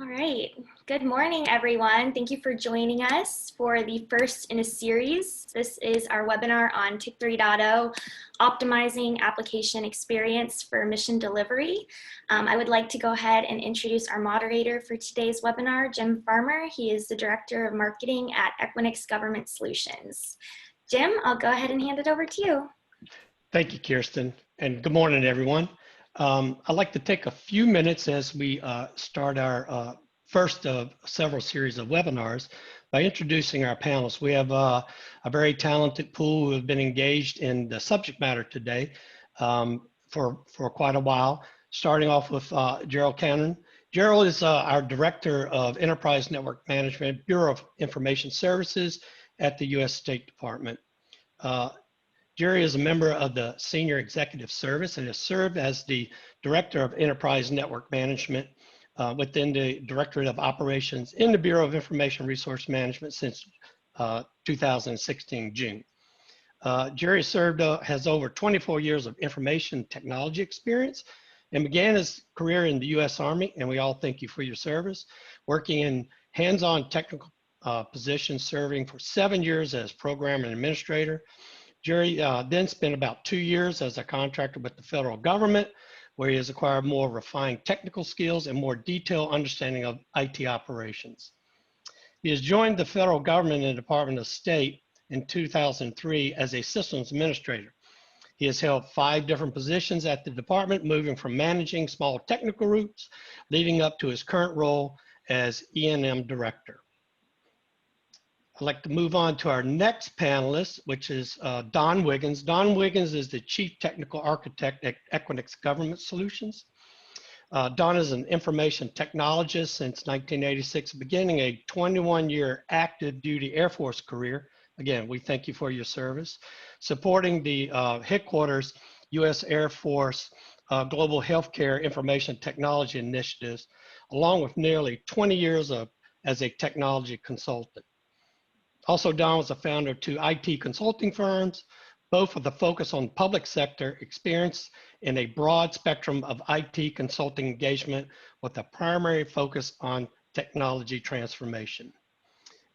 All right. Good morning, everyone. Thank you for joining us for the first in a series. This is our webinar on TIC 3.0, optimizing application experience for mission delivery. I would like to go ahead and introduce our moderator for today's webinar, Jim Farmer. He is the Director of Marketing at Equinix Government Solutions. Jim, I'll go ahead and hand it over to you. Thank you, Kirsten, and good morning, everyone. I'd like to take a few minutes as we start our first of several series of webinars by introducing our panelists. We have a very talented pool who have been engaged in the subject matter today for quite a while, starting off with Gerald Cannon. Gerald is our Director of Enterprise Network Management, Bureau of Information Services at the U.S. State Department. Jerry is a member of the Senior Executive Service and has served as the Director of Enterprise Network Management within the Directorate of Operations in the Bureau of Information Resource Management since 2016 June. Jerry has over 24 years of information technology experience and began his career in the U.S. Army, and we all thank you for your service, working in hands-on technical positions, serving for 7 years as program and administrator. Jerry then spent about 2 years as a contractor with the federal government, where he has acquired more refined technical skills and more detailed understanding of IT operations. He has joined the federal government in the Department of State in 2003 as a systems administrator. He has held 5 different positions at the department, moving from managing small technical groups, leading up to his current role as E&M director. I'd like to move on to our next panelist, which is Don Wiggins. Don Wiggins is the Chief Technical Architect at Equinix Government Solutions. Don is an information technologist since 1986, beginning a 21-year active duty Air Force career. Again, we thank you for your service. Supporting the headquarters U.S. Air Force Global Healthcare Information Technology Initiatives, along with nearly 20 years as a technology consultant. Also, Don was a founder of 2 IT consulting firms, both with a focus on public sector experience in a broad spectrum of IT consulting engagement with a primary focus on technology transformation.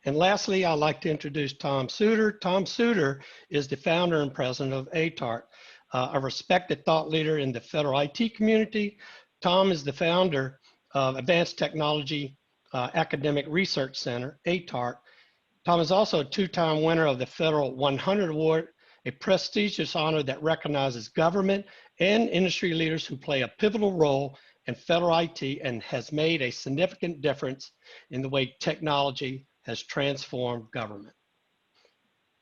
And lastly, I'd like to introduce Tom Suter. Tom Suter is the founder and president of ATARC, a respected thought leader in the federal IT community. Tom is the founder of Advanced Technology Academic Research Center, ATARC. Tom is also a 2-time winner of the Federal 100 Award, a prestigious honor that recognizes government and industry leaders who play a pivotal role in federal IT and has made a significant difference in the way technology has transformed government.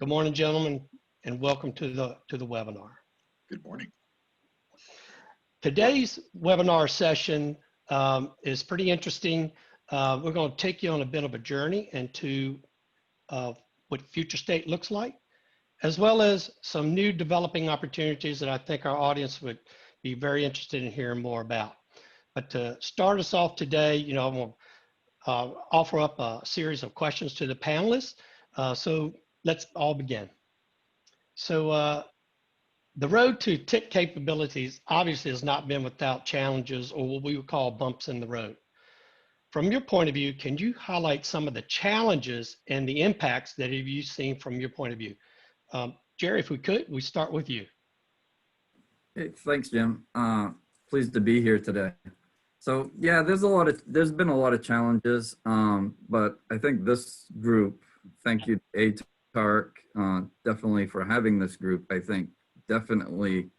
Good morning, gentlemen, and welcome to the webinar. Good morning. Today's webinar session is pretty interesting. We're going to take you on a bit of a journey into what future state looks like, as well as some new developing opportunities that I think our audience would be very interested in hearing more about. But to start us off today, I'm going to offer up a series of questions to the panelists. So let's all begin. So the road to TIC capabilities obviously has not been without challenges or what we would call bumps in the road. From your point of view, can you highlight some of the challenges and the impacts that have you seen from your point of view? Jerry, if we could, we start with you. Hey, thanks, Jim. Pleased to be here today. So yeah, there's been a lot of challenges, but I think this group, thank you to ATARC, definitely for having this group, I think definitely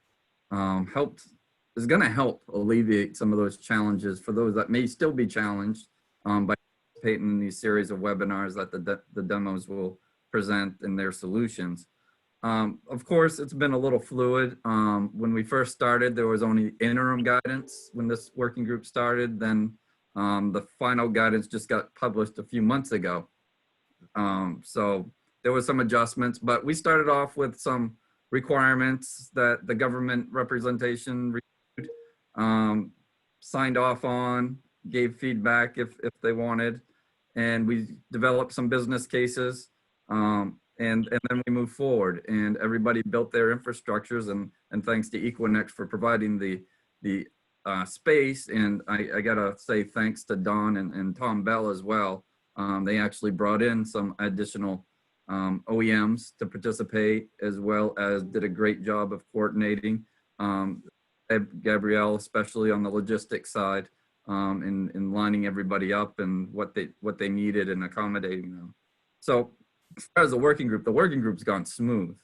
is going to help alleviate some of those challenges for those that may still be challenged by participating in these series of webinars that the demos will present in their solutions. Of course, it's been a little fluid. When we first started, there was only interim guidance when this working group started. Then the final guidance just got published a few months ago. So there was some adjustments, but we started off with some requirements that the government representation signed off on, gave feedback if they wanted, and we developed some business cases, and then we moved forward, and everybody built their infrastructures, and thanks to Equinix for providing the space. And I gotta say thanks to Don and Tom Bell as well. They actually brought in some additional OEMs to participate, as well as did a great job of coordinating. Gabrielle, especially on the logistics side, in lining everybody up and what they needed and accommodating them. So as far as the working group's gone smooth.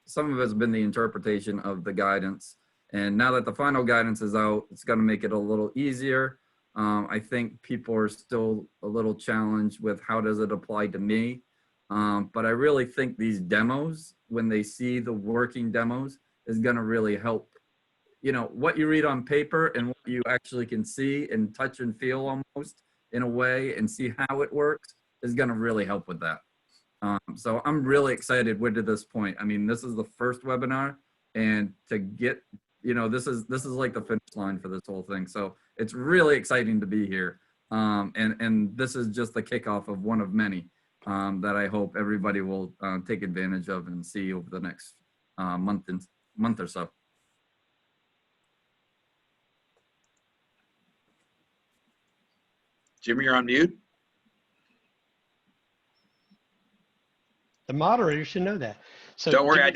Some of it's been the interpretation of the guidance. And now that the final guidance is out, it's going to make it a little easier. I think people are still a little challenged with how does it apply to me. But I really think these demos, when they see the working demos, is going to really help. You know, what you read on paper and what you actually can see and touch and feel almost in a way and see how it works is going to really help with that. So I'm really excited we're to this point. I mean, this is the first webinar, and to get, you know, this is like the finish line for this whole thing. So it's really exciting to be here. And this is just the kickoff of one of many that I hope everybody will take advantage of and see over the next month or so. Jimmy, you're on mute. The moderator should know that. So don't worry, Jimmy,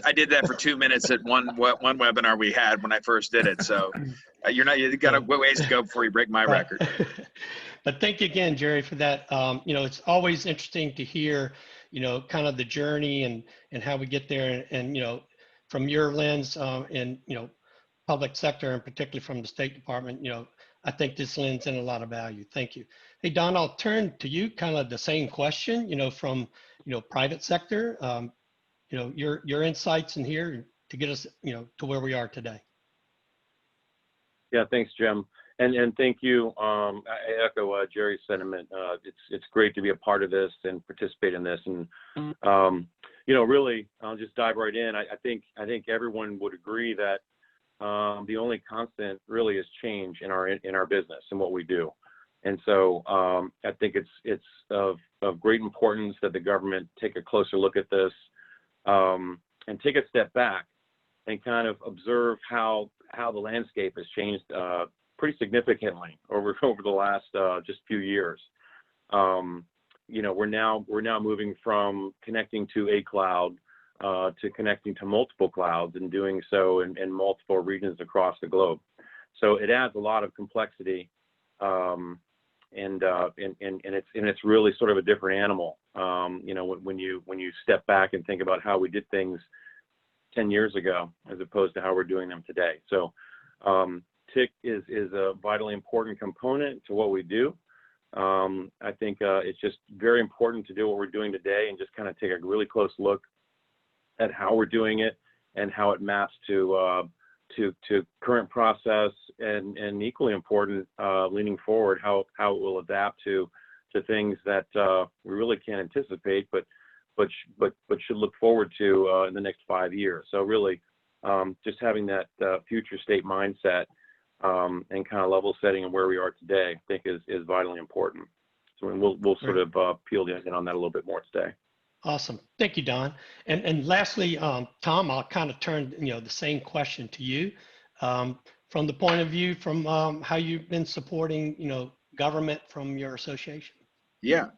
I did that for 2 minutes at one webinar we had when I first did it. So you got a ways to go before you break my record. But thank you again, Jerry, for that. You know, it's always interesting to hear, you know, kind of the journey and how we get there, and you know, from your lens and you know, public sector, and particularly from the State Department, you know, I think this lends in a lot of value. Thank you. Hey, Don, I'll turn to you, kind of the same question, you know, from, you know, private sector, you know, your insights in here to get us, you know, to where we are today. Yeah, thanks, Jim. And thank you. I echo Jerry's sentiment. It's great to be a part of this and participate in this. And, you know, really, I'll just dive right in. I think everyone would agree that the only constant really is change in our business and what we do. And so I think it's of great importance that the government take a closer look at this and take a step back and kind of observe how the landscape has changed pretty significantly over the last just few years. You know, we're now moving from connecting to a cloud to connecting to multiple clouds, and doing so in multiple regions across the globe. So it adds a lot of complexity. And it's really sort of a different animal. You know, when you step back and think about how we did things 10 years ago, as opposed to how we're doing them today. So TIC is a vitally important component to what we do. I think it's just very important to do what we're doing today and just kind of take a really close look at how we're doing it and how it maps to current process, and equally important, leaning forward, how it will adapt to things that we really can't anticipate, but should look forward to in the next 5 years. So really, just having that future state mindset and kind of level setting of where we are today, I think is vitally important. So we'll sort of peel the onion on that a little bit more today. Awesome. Thank you, Don. And lastly, Tom, I'll kind of turn, you know, the same question to you from the point of view from how you've been supporting, you know, government from your association. Yeah,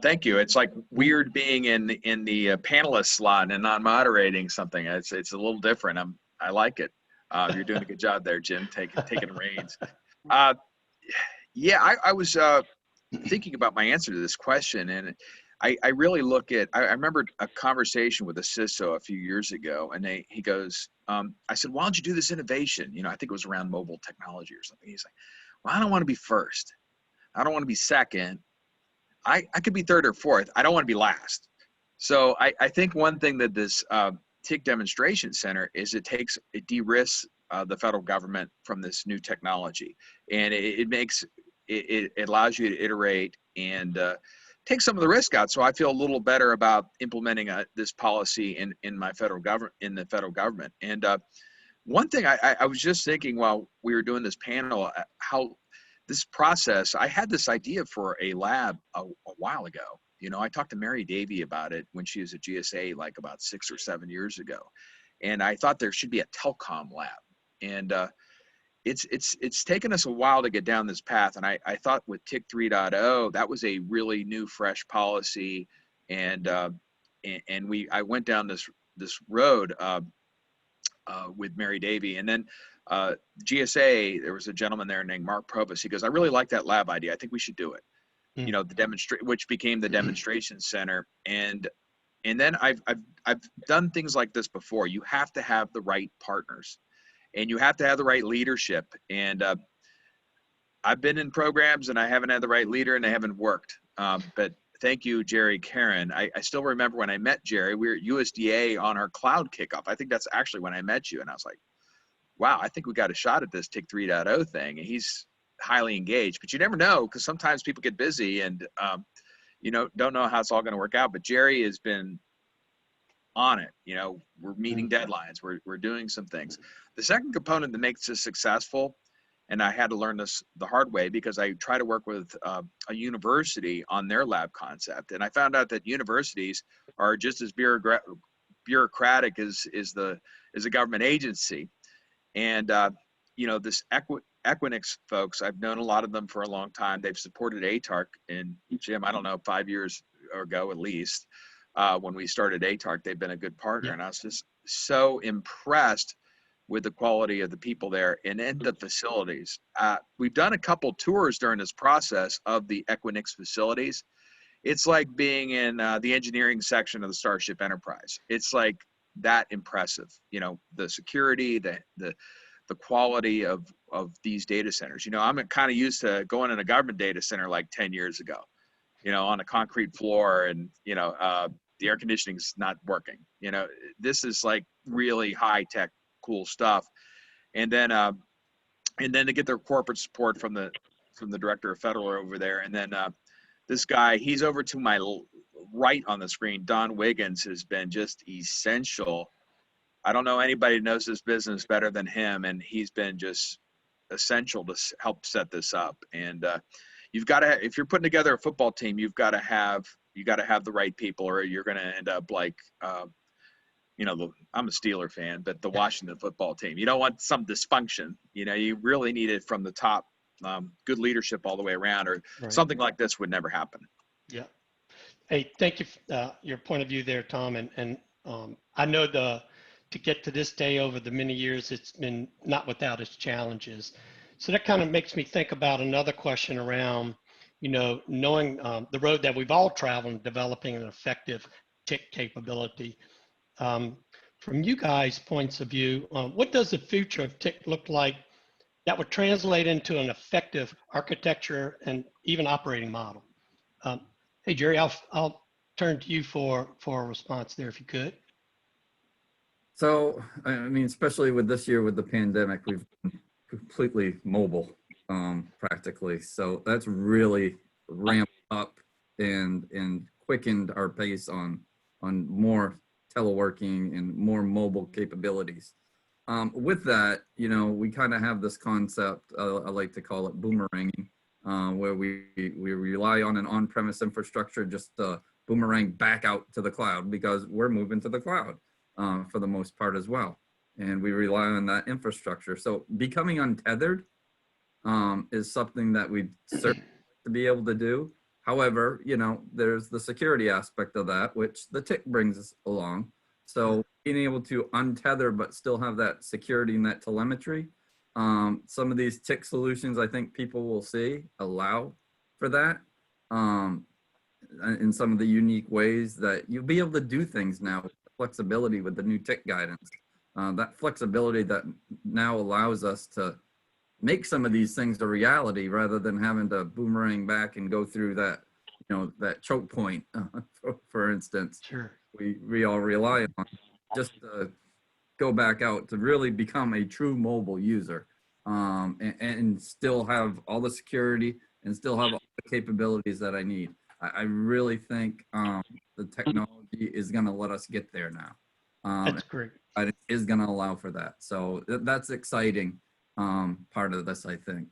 thank you. It's like weird being in the panelist slot and not moderating something. It's a little different. I like it. You're doing a good job there, Jim, taking reins. Yeah, I was thinking about my answer to this question, and I really look at, I remember a conversation with a CISO a few years ago, and he goes, I said, why don't you do this innovation? You know, I think it was around mobile technology or something. He's like, well, I don't want to be first. I don't want to be second. I could be third or fourth. I don't want to be last. So I think one thing that this TIC demonstration center is it de-risks the federal government from this new technology. And it allows you to iterate and take some of the risk out. So I feel a little better about implementing this policy in the federal government. And one thing I was just thinking while we were doing this panel, how this process, I had this idea for a lab a while ago. You know, I talked to Mary Davey about it when she was at GSA like about 6 or 7 years ago. And I thought there should be a telecom lab. And it's taken us a while to get down this path. And I thought with TIC 3.0, that was a really new, fresh policy. And I went down this road with Mary Davy. And then GSA, there was a gentleman there named Mark Provost. He goes, I really like that lab idea. I think we should do it. You know, which became the demonstration center. And then I've done things like this before. You have to have the right partners, and you have to have the right leadership. And I've been in programs and I haven't had the right leader and they haven't worked. But thank you, Jerry, Karen. I still remember when I met Jerry, we were at USDA on our cloud kickoff. I think that's actually when I met you. And I was like, wow, I think we got a shot at this TIC 3.0 thing. And he's highly engaged, but you never know, because sometimes people get busy and, you know, don't know how it's all going to work out. But Jerry has been on it. You know, we're meeting deadlines. We're doing some things. The second component that makes us successful, and I had to learn this the hard way because I try to work with a university on their lab concept. And I found out that universities are just as bureaucratic as a government agency. And, you know, this Equinix folks, I've known a lot of them for a long time. They've supported ATARC, and Jim, I don't know, 5 years ago at least, when we started ATARC, they've been a good partner. And I was just so impressed with the quality of the people there and in the facilities. We've done a couple tours during this process of the Equinix facilities. It's like being in the engineering section of the Starship Enterprise. It's like that impressive, you know, the security, the quality of these data centers. You know, I'm kind of used to going in a government data center like 10 years ago, you know, on a concrete floor, and, you know, the air conditioning's not working. You know, this is like really high tech, cool stuff. And then to get their corporate support from the director of federal over there. And then this guy, he's over to my right on the screen, Don Wiggins, has been just essential. I don't know anybody who knows this business better than him, and he's been just essential to help set this up. And you've got to, if you're putting together a football team, you got to have the right people, or you're going to end up like, you know, I'm a Steeler fan, but the Washington football team. You don't want some dysfunction. You know, you really need it from the top, good leadership all the way around, or something like this would never happen. Yeah. Hey, thank you for your point of view there, Tom. And I know to get to this day over the many years, it's been not without its challenges. So that kind of makes me think about another question around, you know, knowing the road that we've all traveled in developing an effective TIC capability. From you guys' points of view, what does the future of TIC look like that would translate into an effective architecture and even operating model? Hey, Jerry, I'll turn to you for a response there, if you could. So, I mean, especially with this year with the pandemic, we've been completely mobile, practically. So that's really ramped up and quickened our pace on more teleworking and more mobile capabilities. With that, you know, we kind of have this concept, I like to call it boomeranging, where we rely on an on-premise infrastructure just to boomerang back out to the cloud, because we're moving to the cloud. For the most part as well. And we rely on that infrastructure. So becoming untethered is something that we certainly to be able to do. However, you know, there's the security aspect of that, which the TIC brings us along. So being able to untether, but still have that security and that telemetry. Some of these TIC solutions, I think people will see allow for that in some of the unique ways that you'll be able to do things now. Flexibility with the new TIC guidance, that flexibility that now allows us to make some of these things a reality rather than having to boomerang back and go through that, you know, that choke point, for instance. Sure. We all rely on just to go back out to really become a true mobile user, and still have all the security and still have all the capabilities that I need. I really think the technology is going to let us get there now. That's great. It is going to allow for that. So that's exciting part of this, I think.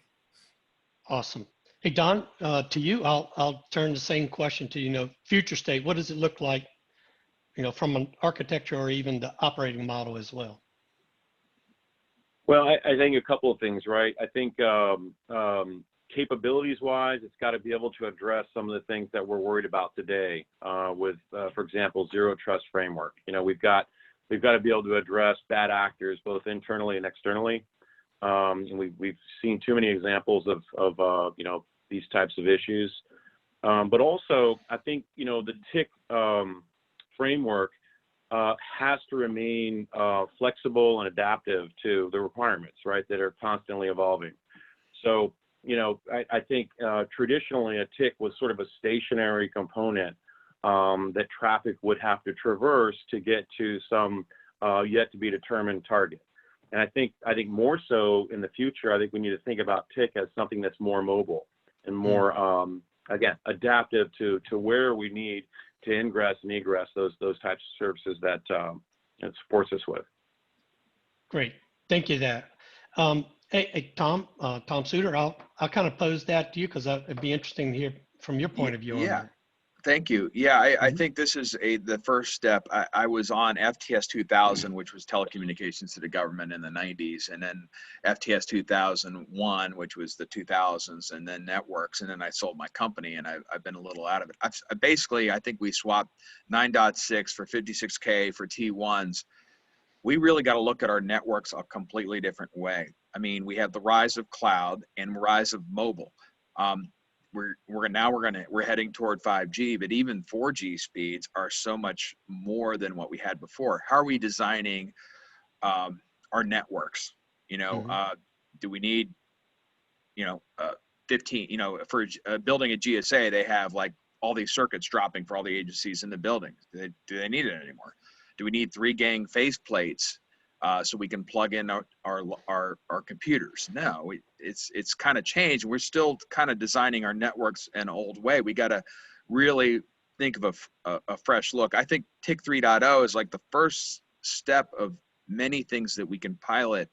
Awesome. Hey, Don, to you, I'll turn the same question to you. You know, future state, what does it look like, you know, from an architecture or even the operating model as well? Well, I think a couple of things, right? I think capabilities-wise, it's got to be able to address some of the things that we're worried about today with, for example, zero trust framework. You know, we've got to be able to address bad actors both internally and externally. And we've seen too many examples of you know, these types of issues. But also, I think, you know, the TIC framework has to remain flexible and adaptive to the requirements, right, that are constantly evolving. So, you know, I think traditionally a TIC was sort of a stationary component that traffic would have to traverse to get to some yet to be determined target. And I think more so in the future, I think we need to think about TIC as something that's more mobile and more, again, adaptive to where we need to ingress and egress those types of services that it supports us with. Great, thank you there. Hey, Tom Suter, I'll kind of pose that to you because it'd be interesting to hear from your point of view on that. Thank you. Yeah, I think this is the first step. I was on FTS 2000, which was telecommunications to the government in the 90s, and then FTS 2001, which was the 2000s, and then networks, and then I sold my company, and I've been a little out of it. I think we swapped 9.6 for 56K for T1s. We really got to look at our networks a completely different way. I mean, we have the rise of cloud and rise of mobile. We're heading toward 5G, but even 4G speeds are so much more than what we had before. How are we designing our networks? You know, do we need, 15, for building a GSA, they have like all these circuits dropping for all the agencies in the building. Do they need it anymore? Do we need 3-gang faceplates so we can plug in our computers? No, it's kind of changed. We're still kind of designing our networks in an old way. We got to really think of a fresh look. I think TIC 3.0 is like the first step of many things that we can pilot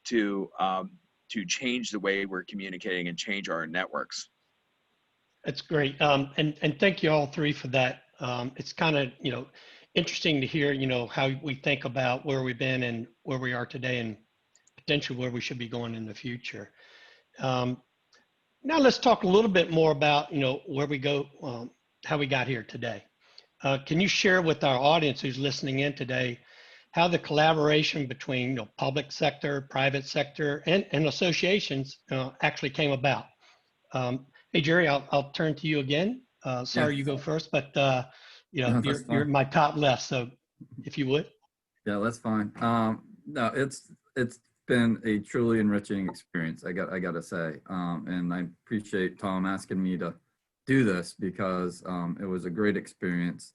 to change the way we're communicating and change our networks. That's great. And thank you all three for that. It's kind of, interesting to hear, how we think about where we've been and where we are today and potentially where we should be going in the future. Now let's talk a little bit more about, where we go, how we got here today. Can you share with our audience who's listening in today, how the collaboration between public sector, private sector, and associations actually came about? Hey, Jerry, I'll turn to you again. Sorry, you go first, but No, you're my top left, so if you would. Yeah, that's fine. No, it's been a truly enriching experience, I gotta say, and I appreciate Tom asking me to do this because it was a great experience,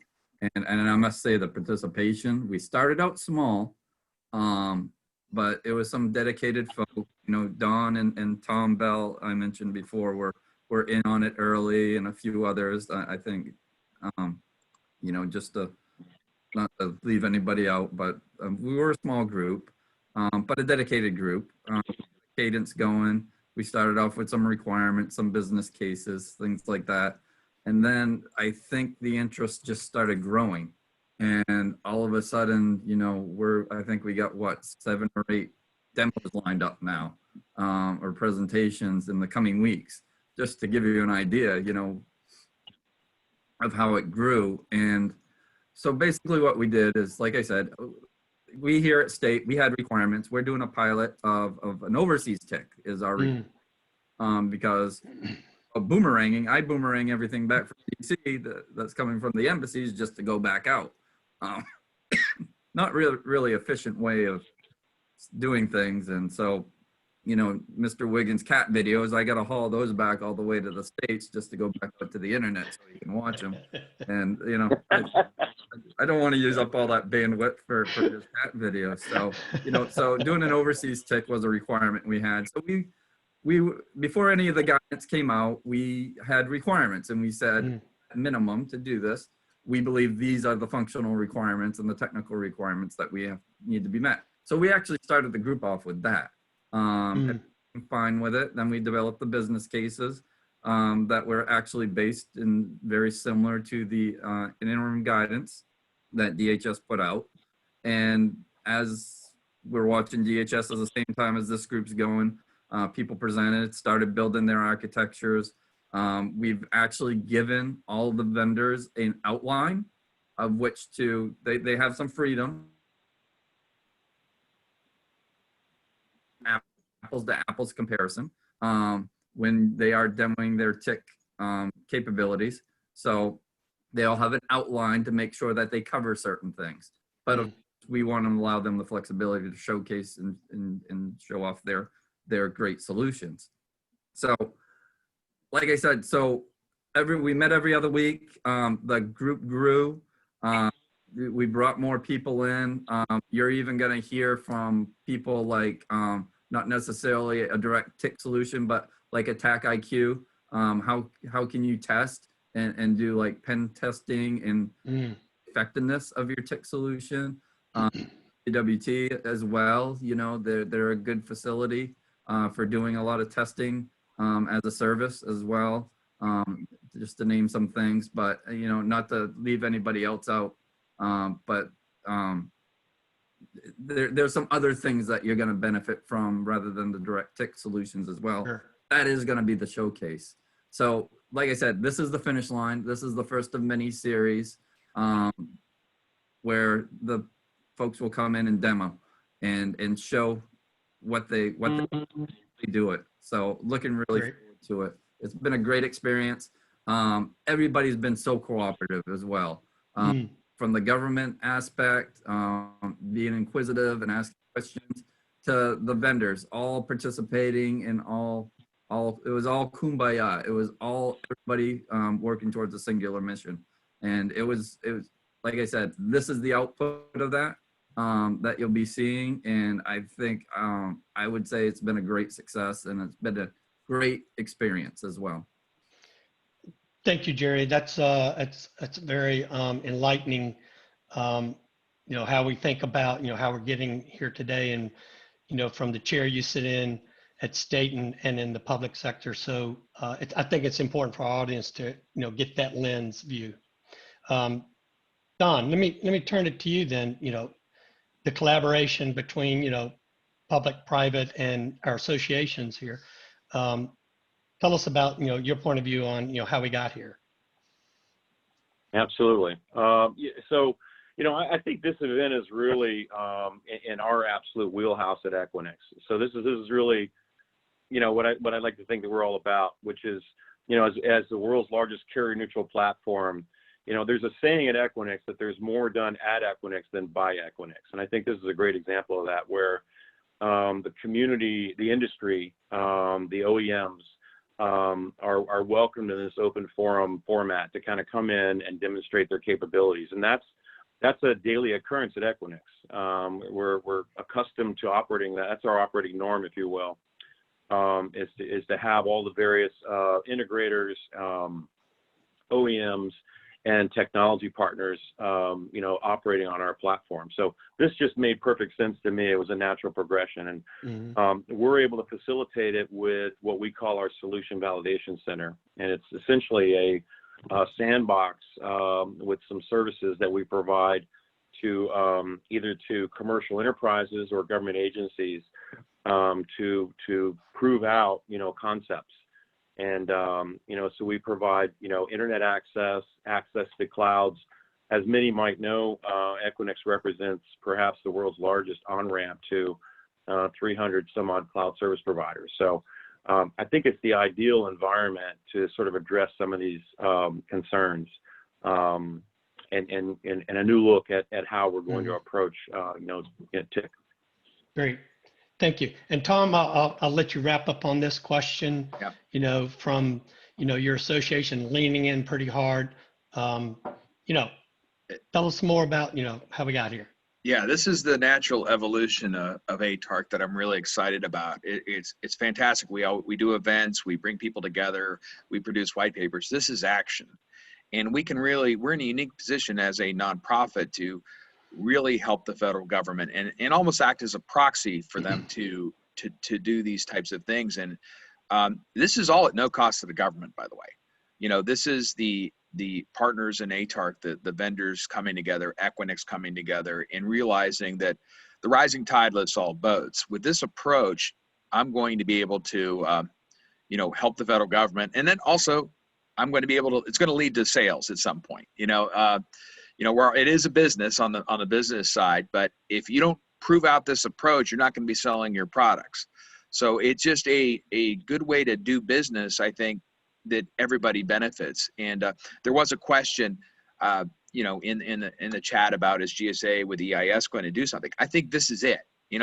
and I must say the participation. We started out small, but it was some dedicated folk. Don and Tom Bell I mentioned before were in on it early, and a few others. I think. Just to not to leave anybody out, but we were a small group, but a dedicated group. Cadence going. We started off with some requirements, some business cases, things like that. And then I think the interest just started growing. And all of a sudden, I think we got 7 or 8 demos lined up now, or presentations in the coming weeks, just to give you an idea, of how it grew. And so basically what we did is, like I said, we here at State, we had requirements. We're doing a pilot of an overseas TIC is our because of boomeranging, I boomerang everything back from DC that's coming from the embassies just to go back out. Not really efficient way of doing things. And so, Mr. Wiggins' cat videos, I got to haul those back all the way to the States just to go back up to the internet so you can watch them. And, I don't want to use up all that bandwidth for his cat videos. So, so doing an overseas TIC was a requirement we had. So we before any of the guidance came out, we had requirements and we said, minimum to do this, we believe these are the functional requirements and the technical requirements that we need to be met. So we actually started the group off with that. Fine with it. Then we developed the business cases that were actually based in very similar to the interim guidance that DHS put out. And as we're watching DHS at the same time as this group's going. People presented, started building their architectures. We've actually given all the vendors an outline of which to, they have some freedom. Apples to apples comparison when they are demoing their TIC capabilities. So they all have an outline to make sure that they cover certain things. But we want to allow them the flexibility to showcase and show off their great solutions. So like I said, so we met every other week. The group grew. We brought more people in. You're even going to hear from people like, not necessarily a direct TIC solution, but like ATARC IQ. How can you test and do like pen testing and effectiveness of your TIC solution? WT as well, you know, they're a good facility for doing a lot of testing as a service as well, just to name some things, but you know, not to leave anybody else out, but there's some other things that you're going to benefit from rather than the direct TIC solutions as well. Sure. That is going to be the showcase. So like I said, this is the finish line. This is the first of many series where the folks will come in and demo and show what they do it. So looking really forward to it. It's been a great experience. Everybody's been so cooperative as well. From the government aspect, being inquisitive and asking questions, to the vendors, all participating and it was all kumbaya. It was all everybody working towards a singular mission. And it was like I said, this is the output of that that you'll be seeing. And I think I would say it's been a great success and it's been a great experience as well. Thank you, Jerry. That's very enlightening. You know, how we think about, you know, how we're getting here today, and you know, from the chair you sit in at state and in the public sector. So I think it's important for our audience to, you know, get that lens view. Don, let me turn it to you then. You know, the collaboration between, you know, public, private, and our associations here. Tell us about, you know, your point of view on, you know, how we got here. Absolutely. So, you know, I think this event is really in our absolute wheelhouse at Equinix. So this is really, you know, what I like to think that we're all about, which is, you know, as the world's largest carrier neutral platform, you know, there's a saying at Equinix that there's more done at Equinix than by Equinix. And I think this is a great example of that, where the community, the industry, the OEMs, are welcomed in this open forum format to kind of come in and demonstrate their capabilities. And that's a daily occurrence at Equinix. We're accustomed to operating that. That's our operating norm, if you will, is to have all the various integrators, OEMs, and technology partners, you know, operating on our platform. So this just made perfect sense to me. It was a natural progression, and we're able to facilitate it with what we call our Solution Validation Center, and it's essentially a sandbox with some services that we provide to either to commercial enterprises or government agencies to prove out, you know, concepts. And, you know, so we provide, you know, internet access to clouds. As many might know, Equinix represents perhaps the world's largest on-ramp to 300 some odd cloud service providers. So I think it's the ideal environment to sort of address some of these concerns and a new look at how we're going to approach, you know, TIC. Great. Thank you. And Tom, I'll let you wrap up on this question. Yeah. You know, from, you know, your association leaning in pretty hard. You know, tell us more about, you know, how we got here. Yeah, this is the natural evolution of ATARC that I'm really excited about. It's fantastic. We do events, we bring people together, we produce white papers. This is action, and we're in a unique position as a nonprofit to really help the federal government and almost act as a proxy for them to do these types of things. And this is all at no cost to the government, by the way. You know, this is the partners in ATARC, the vendors coming together, Equinix coming together, and realizing that the rising tide lifts all boats. With this approach, I'm going to be able to, help the federal government, and then also I'm going to be able to. It's going to lead to sales at some point. Where it is a business on the business side, but if you don't prove out this approach, you're not going to be selling your products. So it's just a good way to do business, I think, that everybody benefits. And there was a question, in the chat about, is GSA with EIS going to do something? I think this is it.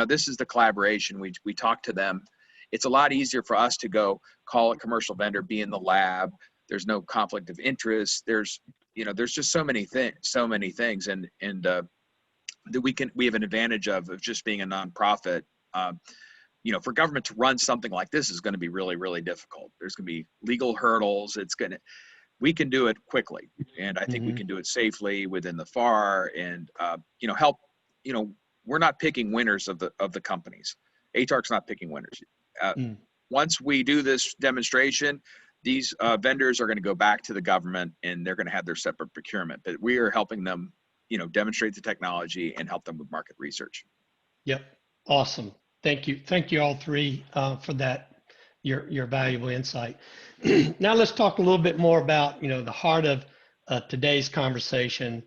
This is the collaboration. We talk to them. It's a lot easier for us to go call a commercial vendor, be in the lab. There's no conflict of interest. There's just so many things, and that we have an advantage of just being a nonprofit. For government to run something like this is going to be really, really difficult. There's going to be legal hurdles. We can do it quickly, and I think we can do it safely within the FAR, and help. We're not picking winners of the companies. ATARC's not picking winners. Once we do this demonstration, these vendors are going to go back to the government, and they're going to have their separate procurement. But we are helping them, demonstrate the technology and help them with market research. Yep. Awesome. Thank you all three for that, your valuable insight. Now let's talk a little bit more about, the heart of today's conversation,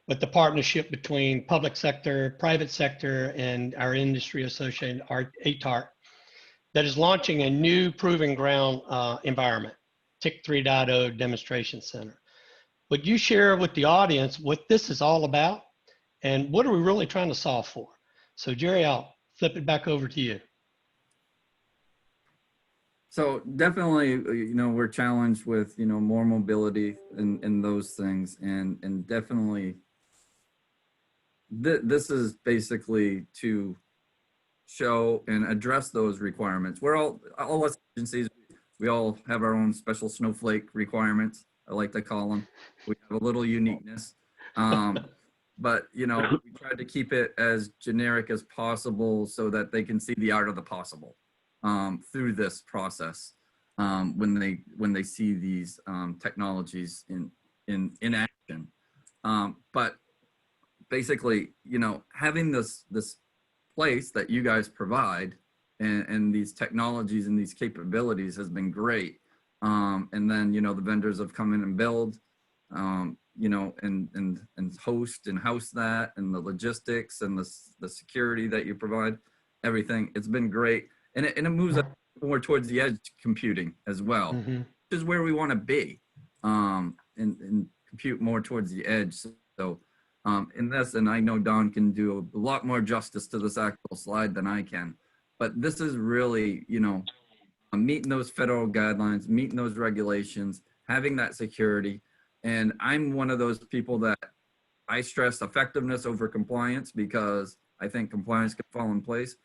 with the partnership between public sector, private sector, and our industry association, our ATARC, that is launching a new proving ground environment, TIC 3.0 demonstration center. Would you share with the audience what this is all about and what are we really trying to solve for? So Jerry, I'll flip it back over to you. So definitely, we're challenged with, more mobility and those things. And definitely, this is basically to show and address those requirements. We're all us agencies, we all have our own special snowflake requirements, I like to call them. We have a little uniqueness. But, we try to keep it as generic as possible so that they can see the art of the possible through this process when they see these technologies in action. But basically, having this place that you guys provide and these technologies and these capabilities has been great. And then, the vendors have come in and build, and host and house that, and the logistics and the security that you provide, everything. It's been great. And it moves us more towards the edge computing as well, which is where we want to be, and compute more towards the edge. So in this, and I know Don can do a lot more justice to this actual slide than I can, but this is really, meeting those federal guidelines, meeting those regulations, having that security. And I'm one of those people that I stress effectiveness over compliance, because I think compliance can fall in place,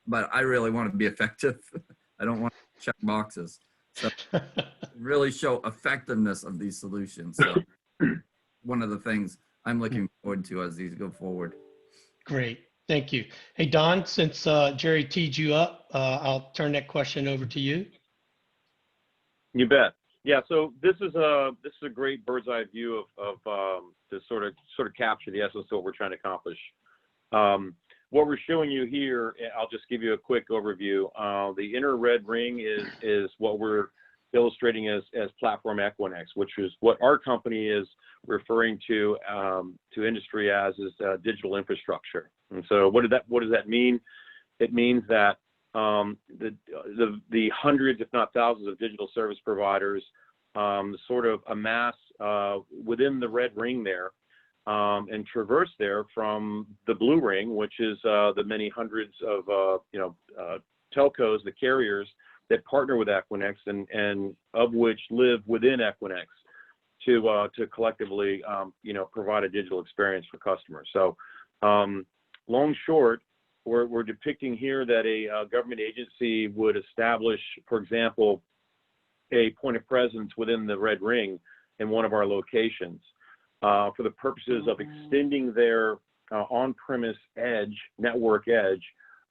but I really want to be effective. I don't want to check boxes. So really show effectiveness of these solutions. So one of the things I'm looking forward to as these go forward. Great. Thank you. Hey, Don, since Jerry teed you up, I'll turn that question over to you. You bet. Yeah. So this is a great bird's eye view of to sort of capture the essence of what we're trying to accomplish. What we're showing you here, I'll just give you a quick overview. The inner red ring is what we're illustrating as platform Equinix, which is what our company is referring to industry as is digital infrastructure. And so what does that mean? It means that the hundreds, if not thousands, of digital service providers sort of amass within the red ring there, and traverse there from the blue ring, which is the many hundreds of telcos, the carriers that partner with Equinix and of which live within Equinix to collectively provide a digital experience for customers. So long short, we're depicting here that a government agency would establish, for example, a point of presence within the red ring in one of our locations for the purposes of extending their on-premise edge, network edge,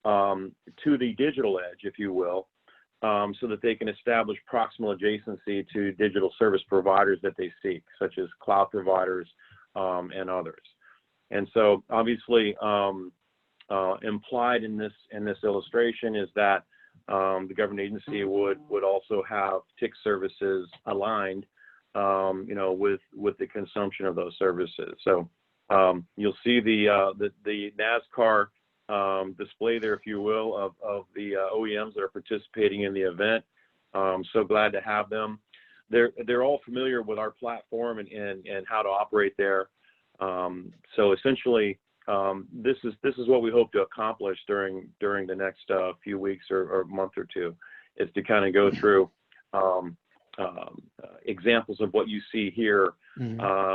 to the digital edge, if you will, so that they can establish proximal adjacency to digital service providers that they seek, such as cloud providers and others. And so obviously, implied in this illustration is that the government agency would also have TIC services aligned, with the consumption of those services. So you'll see the NASCAR display there, if you will, of the OEMs that are participating in the event. So glad to have them. They're all familiar with our platform and how to operate there. So essentially, this is what we hope to accomplish during the next few weeks or month or two, is to kind of go through examples of what you see here,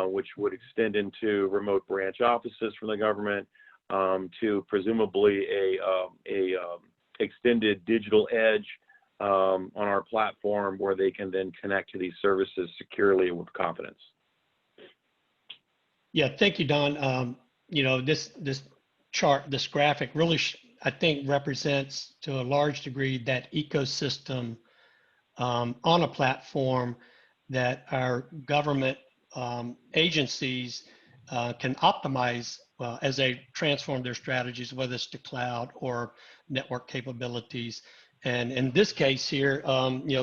which would extend into remote branch offices from the government, to presumably a extended digital edge on our platform where they can then connect to these services securely and with confidence. Yeah, thank you, Don. This chart, this graphic really, I think, represents to a large degree that ecosystem on a platform that our government agencies can optimize as they transform their strategies, whether it's to cloud or network capabilities. And in this case here,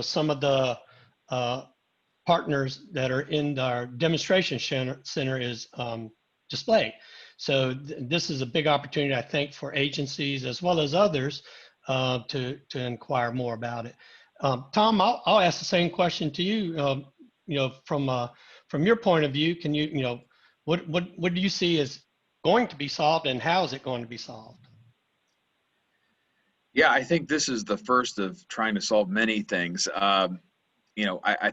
some of the partners that are in our demonstration center is displayed. So this is a big opportunity, I think, for agencies as well as others to inquire more about it. Tom, I'll ask the same question to you. From your point of view, can you, what do you see as going to be solved, and how is it going to be solved? Yeah, I think this is the first of trying to solve many things. I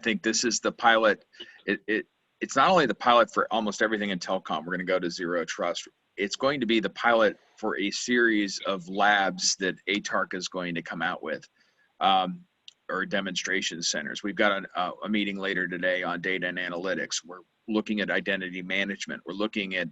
think this is the pilot. It's not only the pilot for almost everything in telecom. We're going to go to zero trust. It's going to be the pilot for a series of labs that ATARC is going to come out with, or demonstration centers. We've got a meeting later today on data and analytics. We're looking at identity management. We're looking at,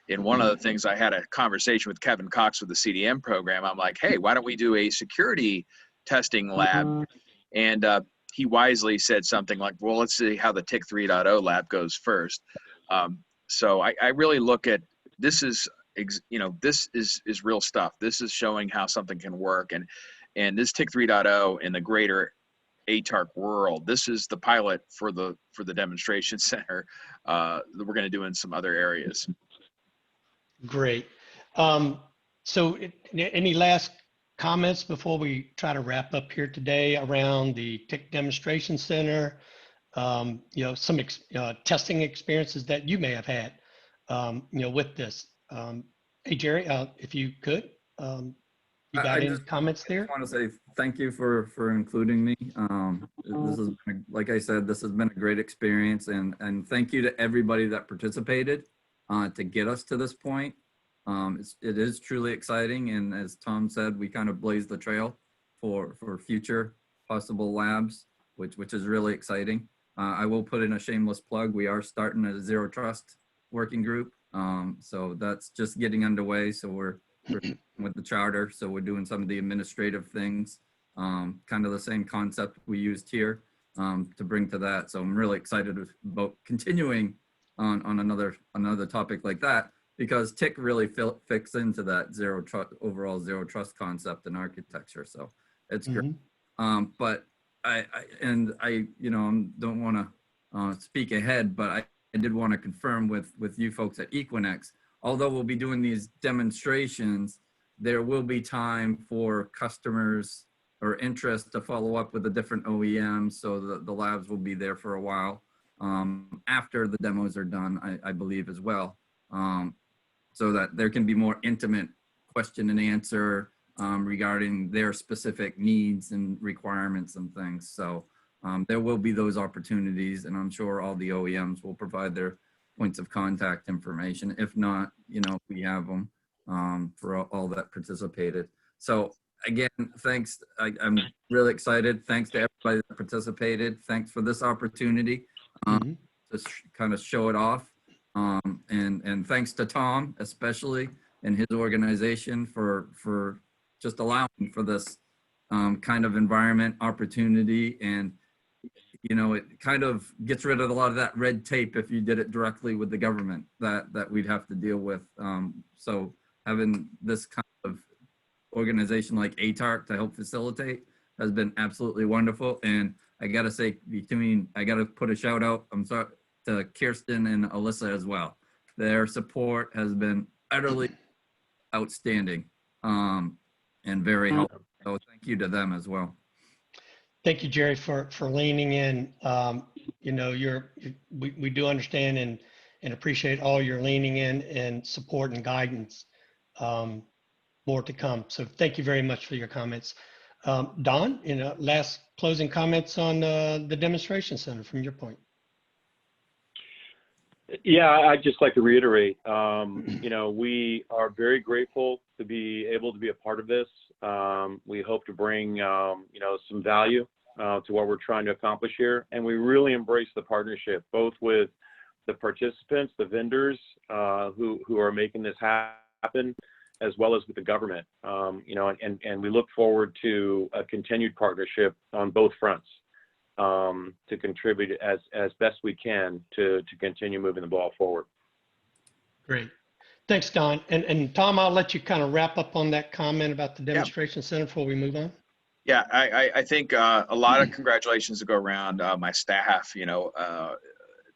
in one of the things, I had a conversation with Kevin Cox with the CDM program. I'm like, hey, why don't we do a security testing lab? And he wisely said something like, well, let's see how the TIC 3.0 lab goes first. So I really look at this is, this is real stuff. This is showing how something can work. And this TIC 3.0 in the greater ATARC world, this is the pilot for the demonstration center that we're going to do in some other areas. Great. So any last comments before we try to wrap up here today around the TIC demonstration center? Some testing experiences that you may have had, with this. Hey, Jerry, if you could, you got any comments there? I want to say thank you for including me. This is, like I said, this has been a great experience, and thank you to everybody that participated to get us to this point. It is truly exciting, and as Tom said, we kind of blazed the trail for future possible labs, which is really exciting. I will put in a shameless plug. We are starting a zero trust working group, so that's just getting underway. So we're with the charter, so we're doing some of the administrative things, kind of the same concept we used here to bring to that. So I'm really excited about continuing on another topic like that, because TIC really fits into that overall zero trust concept and architecture. So it's great. But I don't want to speak ahead, but I did want to confirm with you folks at Equinix, although we'll be doing these demonstrations, there will be time for customers or interest to follow up with the different OEMs. So the labs will be there for a while after the demos are done, I believe as well. So that there can be more intimate question and answer regarding their specific needs and requirements and things. So there will be those opportunities, and I'm sure all the OEMs will provide their points of contact information. If not, we have them for all that participated. So again, thanks. I'm really excited. Thanks to everybody that participated. Thanks for this opportunity to kind of show it off. And thanks to Tom, especially, and his organization for just allowing for this kind of environment opportunity. And, it kind of gets rid of a lot of that red tape if you did it directly with the government that we'd have to deal with. So having this kind of organization like ATARC to help facilitate has been absolutely wonderful. And I gotta say, I gotta put a shout out, I'm sorry, to Kirsten and Alyssa as well. Their support has been utterly outstanding and very helpful. So thank you to them as well. Thank you, Jerry, for leaning in. You know, we do understand and appreciate all your leaning in and support and guidance. More to come. So thank you very much for your comments. Don, you know, last closing comments on the demonstration center from your point. Yeah, I'd just like to reiterate, you know, we are very grateful to be able to be a part of this. We hope to bring, you know, some value to what we're trying to accomplish here. And we really embrace the partnership, both with the participants, the vendors who are making this happen, as well as with the government. You know, and we look forward to a continued partnership on both fronts to contribute as best we can to continue moving the ball forward. Great. Thanks, Don. And Tom, I'll let you kind of wrap up on that comment about the demonstration center before we move on. Yeah, I think a lot of congratulations to go around my staff, you know,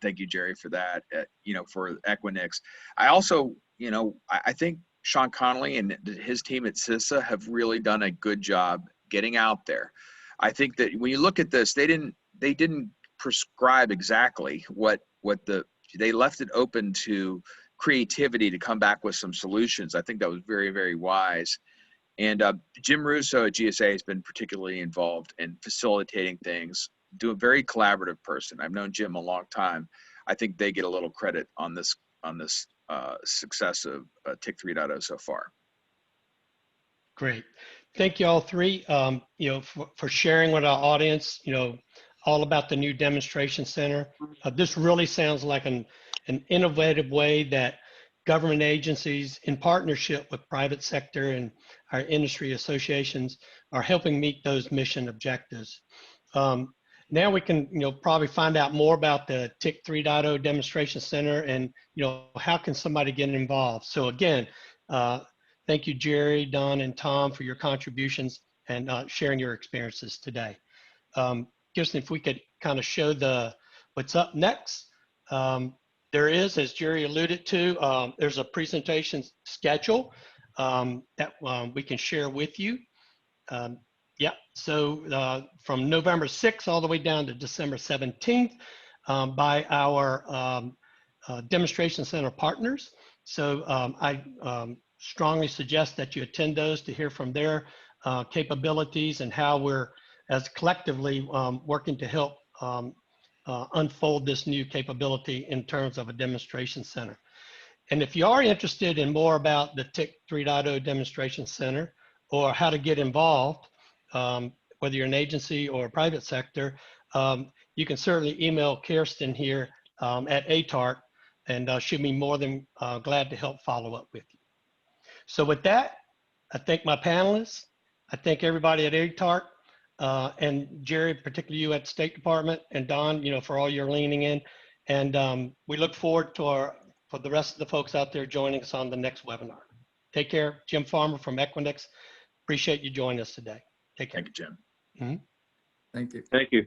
thank you, Jerry, for that, you know, for Equinix. I also, you know, I think Sean Connolly and his team at CISA have really done a good job getting out there. I think that when you look at this, they didn't prescribe exactly what they left it open to creativity to come back with some solutions. I think that was very, very wise. And Jim Russo at GSA has been particularly involved in facilitating things, a very collaborative person. I've known Jim a long time. I think they get a little credit on this success of TIC 3.0 so far. Great. Thank you all three, you know, for sharing with our audience, you know, all about the new demonstration center. This really sounds like an innovative way that government agencies in partnership with private sector and our industry associations are helping meet those mission objectives. Now we can, you know, probably find out more about the TIC 3.0 demonstration center and, you know, how can somebody get involved? So again, thank you, Jerry, Don, and Tom for your contributions and sharing your experiences today. Kirsten, if we could kind of show what's up next. There is, as Jerry alluded to, there's a presentation schedule that we can share with you. Yeah, so from November 6th all the way down to December 17th by our demonstration center partners. So I strongly suggest that you attend those to hear from their capabilities and how we're as collectively working to help unfold this new capability in terms of a demonstration center. And if you are interested in more about the TIC 3.0 demonstration center or how to get involved, whether you're an agency or a private sector, you can certainly email Kirsten here at ATARC, and she'll be more than glad to help follow up with you. So with that, I thank my panelists. I thank everybody at ATARC. And Jerry, particularly you at the State Department, and Don, you know, for all your leaning in. And we look forward to for the rest of the folks out there joining us on the next webinar. Take care. Jim Farmer from Equinix. Appreciate you joining us today. Take care. Thank you, Jim. Mm-hmm. Thank you. Thank you.